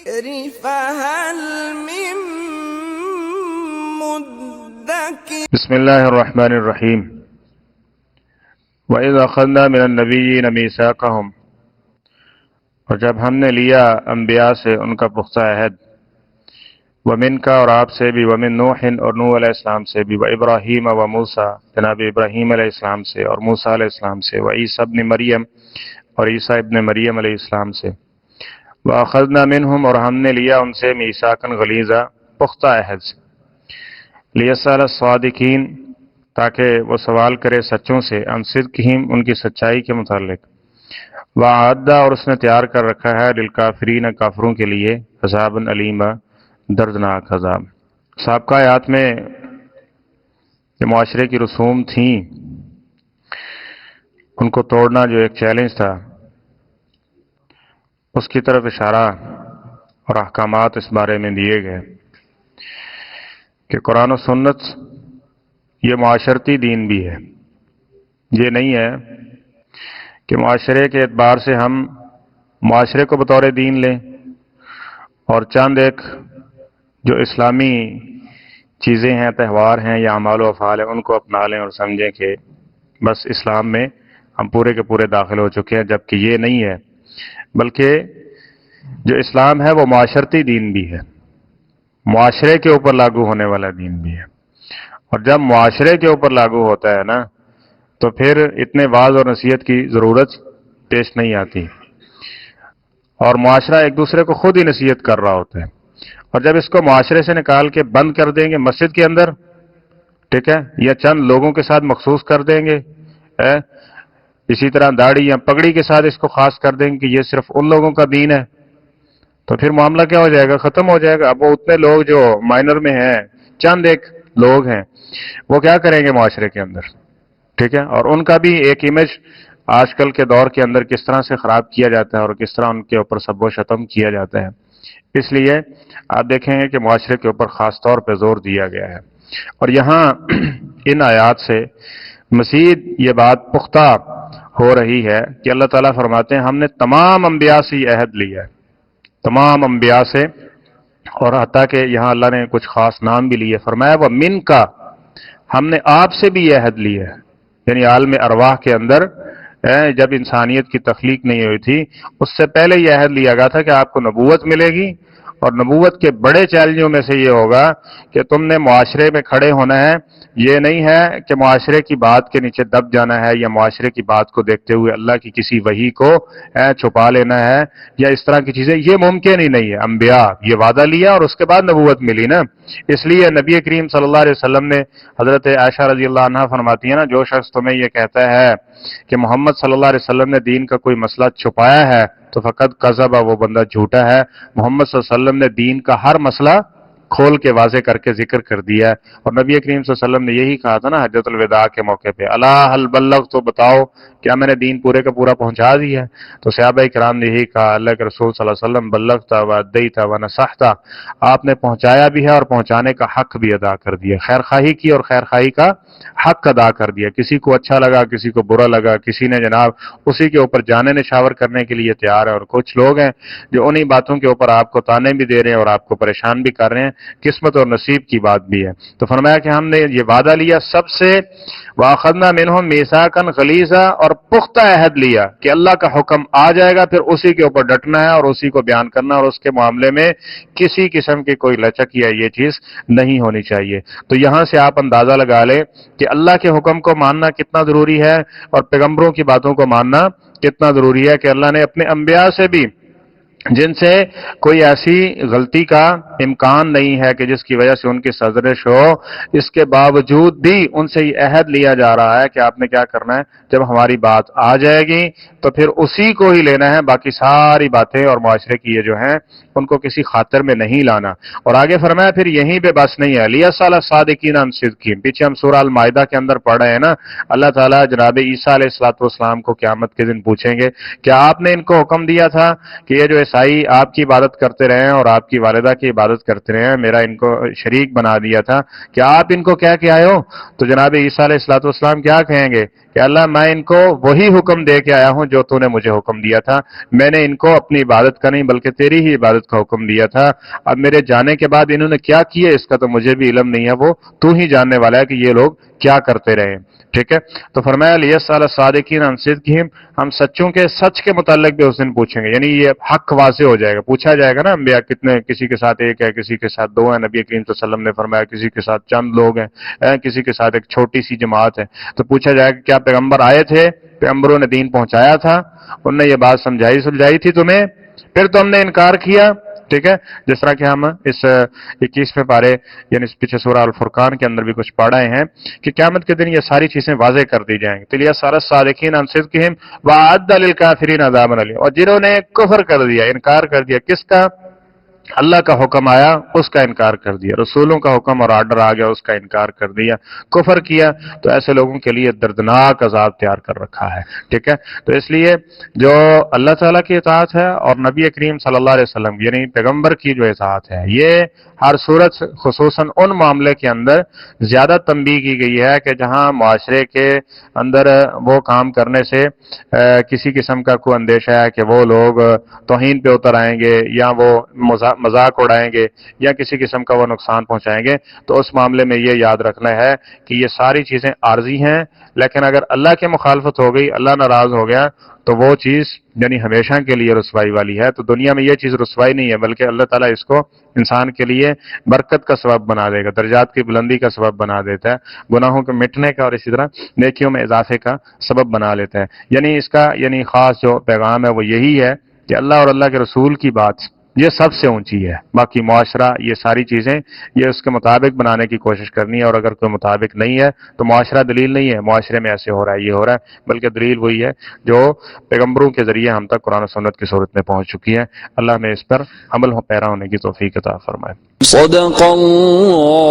الذكر فهل من مدكر بسم اللہ الرحمن الرحیم وَإِذْ أَخَذْنَا مِنَ النَّبِيِّينَ مِيثَاقَهُمْ، اور جب ہم نے لیا انبیاء سے ان کا پختہ عہد، وَمِنْكَ اور آپ سے بھی، وَمِن نوح اور نوح علیہ السلام سے بھی، وَإِبْرَاهِيمَ وَمُوسَى جناب ابراہیم علیہ السلام سے اور موسیٰ علیہ السلام سے، وعیسیٰ ابن مریم اور عیسیٰ ابن مریم علیہ السلام سے، وَأَخَذْنَا مِنْهُمْ اور ہم نے لیا ان سے میثاقاً غلیظا پختہ عہد سے، لِيَسْأَلَ الصَّادِقِينَ تاکہ وہ سوال کرے سچوں سے، عن صدقہم ان کی سچائی کے متعلق، وَأَعَدَّ اور اس نے تیار کر رکھا ہے للکافرین کافروں کے لیے عذابًا علیما دردناک عذاب۔ سابقہ آیات میں جو معاشرے کی رسوم تھیں ان کو توڑنا جو ایک چیلنج تھا، اس کی طرف اشارہ اور احکامات اس بارے میں دیے گئے کہ قرآن و سنت یہ معاشرتی دین بھی ہے۔ یہ نہیں ہے کہ معاشرے کے اعتبار سے ہم معاشرے کو بطور دین لیں اور چند ایک جو اسلامی چیزیں ہیں، تہوار ہیں یا اعمال و افعال ہیں، ان کو اپنا لیں اور سمجھیں کہ بس اسلام میں ہم پورے کے پورے داخل ہو چکے ہیں، جبکہ یہ نہیں ہے، بلکہ جو اسلام ہے وہ معاشرتی دین بھی ہے، معاشرے کے اوپر لاگو ہونے والا دین بھی ہے۔ اور جب معاشرے کے اوپر لاگو ہوتا ہے نا تو پھر اتنے واعظ اور نصیحت کی ضرورت پیش نہیں آتی، اور معاشرہ ایک دوسرے کو خود ہی نصیحت کر رہا ہوتا ہے۔ اور جب اس کو معاشرے سے نکال کے بند کر دیں گے مسجد کے اندر، ٹھیک ہے، یا چند لوگوں کے ساتھ مخصوص کر دیں گے، اسی طرح داڑھی یا پگڑی کے ساتھ اس کو خاص کر دیں گے کہ یہ صرف ان لوگوں کا دین ہے، تو پھر معاملہ کیا ہو جائے گا؟ ختم ہو جائے گا۔ اب وہ اتنے لوگ جو مائنر میں ہیں، چند ایک لوگ ہیں، وہ کیا کریں گے معاشرے کے اندر، ٹھیک ہے، اور ان کا بھی ایک امیج آج کل کے دور کے اندر کس طرح سے خراب کیا جاتا ہے اور کس طرح ان کے اوپر سب و شتم کیا جاتا ہے۔ اس لیے آپ دیکھیں گے کہ معاشرے کے اوپر خاص طور پہ زور دیا گیا ہے، اور یہاں ان آیات سے مزید یہ بات پختہ ہو رہی ہے کہ اللہ تعالیٰ فرماتے ہیں ہم نے تمام انبیاء سے یہ عہد لیا ہے، تمام انبیاء سے، اور حتیٰ کہ یہاں اللہ نے کچھ خاص نام بھی لیے، فرمایا وہ من کا، ہم نے آپ سے بھی یہ عہد لیا ہے، یعنی عالم ارواح کے اندر جب انسانیت کی تخلیق نہیں ہوئی تھی اس سے پہلے یہ عہد لیا گیا تھا کہ آپ کو نبوت ملے گی، اور نبوت کے بڑے چیلنجوں میں سے یہ ہوگا کہ تم نے معاشرے میں کھڑے ہونا ہے، یہ نہیں ہے کہ معاشرے کی بات کے نیچے دب جانا ہے یا معاشرے کی بات کو دیکھتے ہوئے اللہ کی کسی وحی کو چھپا لینا ہے یا اس طرح کی چیزیں، یہ ممکن ہی نہیں ہے۔ انبیاء یہ وعدہ لیا اور اس کے بعد نبوت ملی نا، اس لیے نبی کریم صلی اللہ علیہ وسلم نے، حضرت عائشہ رضی اللہ عنہا فرماتی ہے نا، جو شخص تمہیں یہ کہتا ہے کہ محمد صلی اللہ علیہ وسلم نے دین کا کوئی مسئلہ چھپایا ہے تو فقط کذب، وہ بندہ جھوٹا ہے۔ محمد صلی اللہ علیہ وسلم نے دین کا ہر مسئلہ کھول کے واضح کر کے ذکر کر دیا ہے، اور نبی کریم صلی اللہ علیہ وسلم نے یہی کہا تھا نا حجۃ الوداع کے موقع پہ، الا هل بلغت، تو بتاؤ کیا میں نے دین پورے کا پورا پہنچا دیا ہے؟ تو صحابہ کرام نے یہی کہا، اللہ کے رسول صلی اللہ علیہ وسلم بلغت وادیت ونصحت، آپ نے پہنچایا بھی ہے اور پہنچانے کا حق بھی ادا کر دیا، خیر خواہی کی اور خیر خواہی کا حق ادا کر دیا، کسی کو اچھا لگا کسی کو برا لگا، کسی نے جناب اسی کے اوپر جانے نشاور کرنے کے لیے تیار ہے، اور کچھ لوگ ہیں جو انہی باتوں کے اوپر آپ کو تانے بھی دے رہے ہیں اور آپ کو پریشان بھی کر رہے ہیں، قسمت اور نصیب کی بات بھی ہے۔ تو فرمایا کہ ہم نے یہ وعدہ لیا سب سے، وَأَخَذْنَا مِنْهُمْ مِيثَاقًا غَلِيظًا، اور پختہ عہد لیا کہ اللہ کا حکم آ جائے گا پھر اسی کے اوپر ڈٹنا ہے اور اسی کو بیان کرنا، اور اس کے معاملے میں کسی قسم کی کوئی لچک یا یہ چیز نہیں ہونی چاہیے۔ تو یہاں سے آپ اندازہ لگا لیں کہ اللہ کے حکم کو ماننا کتنا ضروری ہے اور پیغمبروں کی باتوں کو ماننا کتنا ضروری ہے، کہ اللہ نے اپنے انبیاء سے بھی، جن سے کوئی ایسی غلطی کا امکان نہیں ہے کہ جس کی وجہ سے ان کی سرزنش ہو، اس کے باوجود بھی ان سے یہ عہد لیا جا رہا ہے کہ آپ نے کیا کرنا ہے، جب ہماری بات آ جائے گی تو پھر اسی کو ہی لینا ہے، باقی ساری باتیں اور معاشرے کی یہ جو ہیں ان کو کسی خاطر میں نہیں لانا۔ اور آگے فرمایا پھر یہیں پہ بس نہیں ہے، لیسأل الصادقین عن صدقہم، پیچھے ہم سورہ المائدہ کے اندر پڑھ رہے ہیں نا، اللہ تعالیٰ جناب عیسیٰ علیہ الصلوۃ والسلام کو قیامت کے دن پوچھیں گے کیا آپ نے ان کو حکم دیا تھا کہ یہ جو عیسائی آپ کی عبادت کرتے رہے اور آپ کی والدہ کی عبادت کرتے رہے، میرا ان کو شریک بنا دیا تھا، کہ آپ ان کو کیا آئے ہو؟ تو جناب عیسیٰ علیہ الصلوۃ والسلام کیا کہیں گے کہ اللہ میں ان کو وہی حکم دے کے آیا ہوں جو تو نے مجھے حکم دیا تھا، میں نے ان کو اپنی عبادت کا نہیں بلکہ تیری ہی عبادت کا حکم دیا تھا، اب میرے جانے کے بعد انہوں نے کیا کیا اس کا تو مجھے بھی علم نہیں ہے، وہ تو ہی جاننے والا ہے کہ یہ لوگ کیا کرتے رہے۔ ٹھیک ہے، تو فرمایا لیسأل الصادقین عن صدقہم، ہم سچوں کے سچ کے متعلق بھی اس دن پوچھیں گے، یعنی یہ حق واضح ہو جائے گا، پوچھا جائے گا نا انبیاء کتنے، کسی کے ساتھ ایک ہے، کسی کے ساتھ دو ہیں، نبی کریم صلی اللہ علیہ وسلم نے فرمایا کسی کے ساتھ چند لوگ ہیں، کسی کے ساتھ ایک چھوٹی سی جماعت ہے، تو پوچھا جائے گا کیا پیغمبر آئے تھے، پیغمبروں نے دین پہنچایا تھا، انہوں نے یہ بات سمجھائی تھی تمہیں، پھر تم نے انکار کیا۔ ٹھیک ہے، جس طرح کہ ہم اس 21ویں پارے یعنی اس پیچھے سورہ الفرقان کے اندر بھی کچھ پڑھ رہے ہیں کہ قیامت کے دن یہ ساری چیزیں واضح کر دی جائیں گی۔ لیسأل الصادقین عن صدقہم وأعد للکافرین عذابا الیما، اور جنہوں نے کفر کر دیا، انکار کر دیا، کس کا؟ اللہ کا حکم آیا اس کا انکار کر دیا، رسولوں کا حکم اور آرڈر آ گیا اس کا انکار کر دیا، کفر کیا، تو ایسے لوگوں کے لیے دردناک عذاب تیار کر رکھا ہے۔ ٹھیک ہے، تو اس لیے جو اللہ تعالیٰ کی اطاعت ہے اور نبی کریم صلی اللہ علیہ وسلم یعنی پیغمبر کی جو اطاعت ہے، یہ ہر صورت خصوصاً ان معاملے کے اندر زیادہ تنبیہ کی گئی ہے کہ جہاں معاشرے کے اندر وہ کام کرنے سے کسی قسم کا کوئی اندیشہ ہے کہ وہ لوگ توہین پہ اتر آئیں گے یا وہ مذاق اڑائیں گے یا کسی قسم کا وہ نقصان پہنچائیں گے، تو اس معاملے میں یہ یاد رکھنا ہے کہ یہ ساری چیزیں عارضی ہیں، لیکن اگر اللہ کی مخالفت ہو گئی، اللہ ناراض ہو گیا، تو وہ چیز یعنی ہمیشہ کے لیے رسوائی والی ہے۔ تو دنیا میں یہ چیز رسوائی نہیں ہے، بلکہ اللہ تعالیٰ اس کو انسان کے لیے برکت کا سبب بنا دے گا، درجات کی بلندی کا سبب بنا دیتا ہے، گناہوں کے مٹنے کا اور اسی طرح نیکیوں میں اضافے کا سبب بنا لیتا ہے۔ یعنی اس کا یعنی خاص جو پیغام ہے وہ یہی ہے کہ اللہ اور اللہ کے رسول کی بات یہ سب سے اونچی ہے، باقی معاشرہ یہ ساری چیزیں یہ اس کے مطابق بنانے کی کوشش کرنی ہے، اور اگر کوئی مطابق نہیں ہے تو معاشرہ دلیل نہیں ہے معاشرے میں ایسے ہو رہا ہے یہ ہو رہا ہے، بلکہ دلیل وہی ہے جو پیغمبروں کے ذریعے ہم تک قرآن و سنت کی صورت میں پہنچ چکی ہے۔ اللہ میں اس پر عمل پیرا ہونے کی توفیق عطا فرمائے۔ صدق اللہ